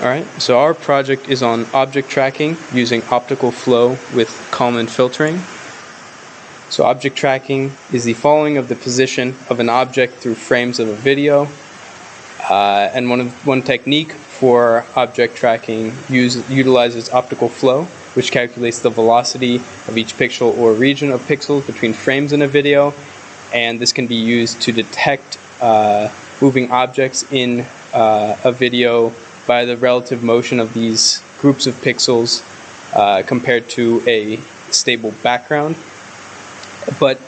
All right, so our project is on object tracking using optical flow with Kalman filtering. So object tracking is the following of the position of an object through frames of a video. And one technique for object tracking utilizes optical flow, which calculates the velocity of each pixel or region of pixels between frames in a video. And this can be used to detect moving objects in a video by the relative motion of these groups of pixels compared to a stable background. But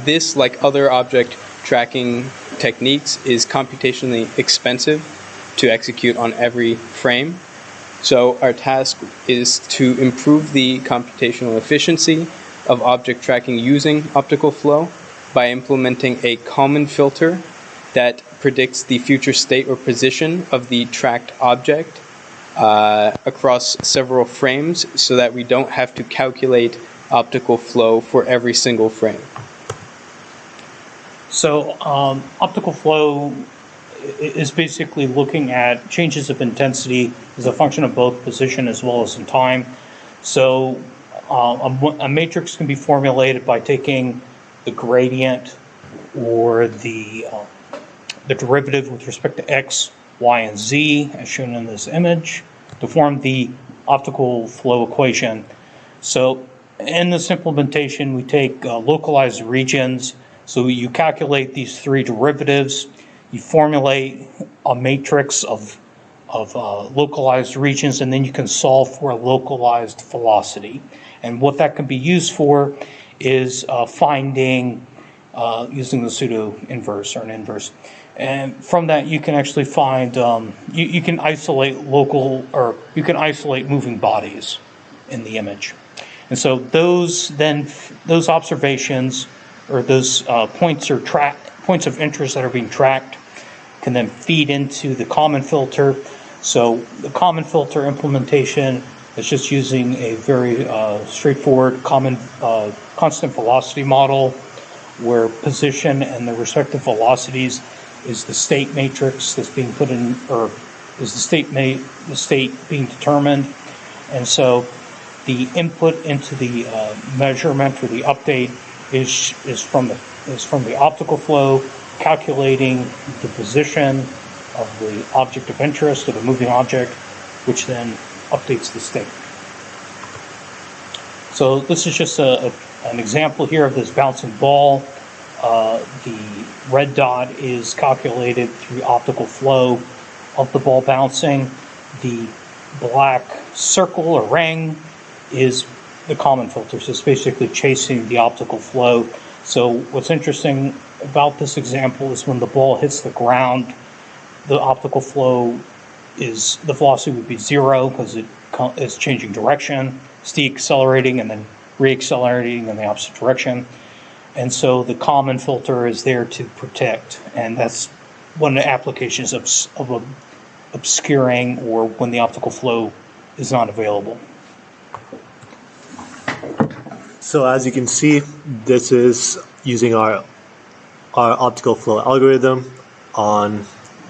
this, like other object tracking techniques, is computationally expensive to execute on every frame. So our task is to improve the computational efficiency of object tracking using optical flow by implementing a Kalman filter that predicts the future state or position of the tracked object across several frames so that we don't have to calculate optical flow for every single frame. So optical flow is basically looking at changes of intensity as a function of both position as well as in time. So a matrix can be formulated by taking the gradient or the derivative with respect to x, y, and z, as shown in this image, to form the optical flow equation. So in this implementation, we take localized regions. So you calculate these three derivatives, you formulate a matrix of localized regions, and then you can solve for a localized velocity. And what that can be used for is finding, using the pseudo inverse or an inverse. And from that, you can actually find, you can isolate you can isolate moving bodies in the image. And so those observations, or those points of interest that are being tracked, can then feed into the Kalman filter. So the Kalman filter implementation is just using a very straightforward constant velocity model, where position and the respective velocities is the state matrix that's being put in, or is the state being determined. And so the input into the measurement or the update is from the optical flow, calculating the position of the object of interest, or the moving object, which then updates the state. So this is just an example here of this bouncing ball. The red dot is calculated through optical flow of the ball bouncing. The black circle or ring is the Kalman filter. So it's basically chasing the optical flow. So what's interesting about this example is when the ball hits the ground, the optical flow the velocity would be zero because it is changing direction. It's deaccelerating and then reaccelerating in the opposite direction. And so the Kalman filter is there to protect, and that's one of the applications of obscuring, or when the optical flow is not available. So as you can see, this is using our optical flow algorithm on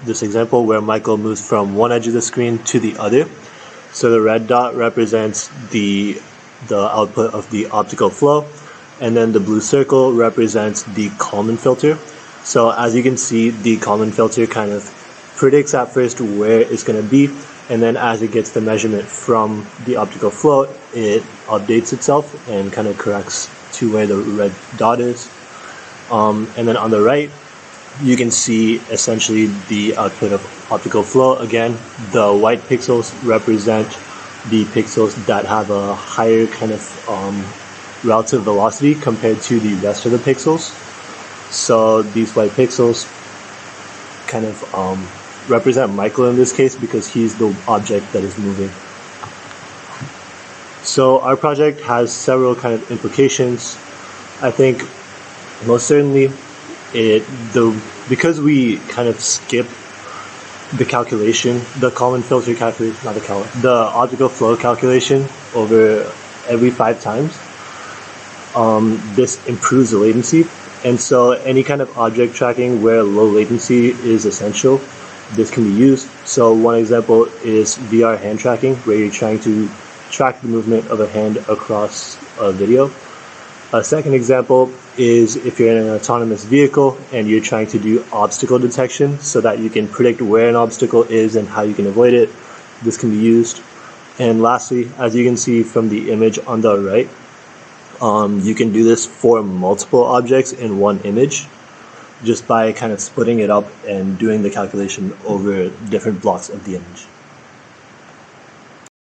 this example where Michael moves from one edge of the screen to the other. So the red dot represents the output of the optical flow, and then the blue circle represents the Kalman filter. So as you can see, the Kalman filter kind of predicts at first where it's going to be, and then as it gets the measurement from the optical flow, it updates itself and kind of corrects to where the red dot is. And then on the right, you can see essentially the output of optical flow. Again, the white pixels represent the pixels that have a higher kind of relative velocity compared to the rest of the pixels. So these white pixels kind of represent Michael in this case because he's the object that is moving. So our project has several kind of implications. I think most certainly because we kind of skip the calculation, the Kalman filter calculation, not the Kalman, the optical flow calculation over every 5 times, this improves the latency. And so any kind of object tracking where low latency is essential this can be used. So one example is VR hand tracking, where you're trying to track the movement of a hand across a video. A second example is if you're in an autonomous vehicle and you're trying to do obstacle detection so that you can predict where an obstacle is and how you can avoid it. This can be used. And lastly, as you can see from the image on the right, you can do this for multiple objects in one image just by kind of splitting it up and doing the calculation over different blocks of the image.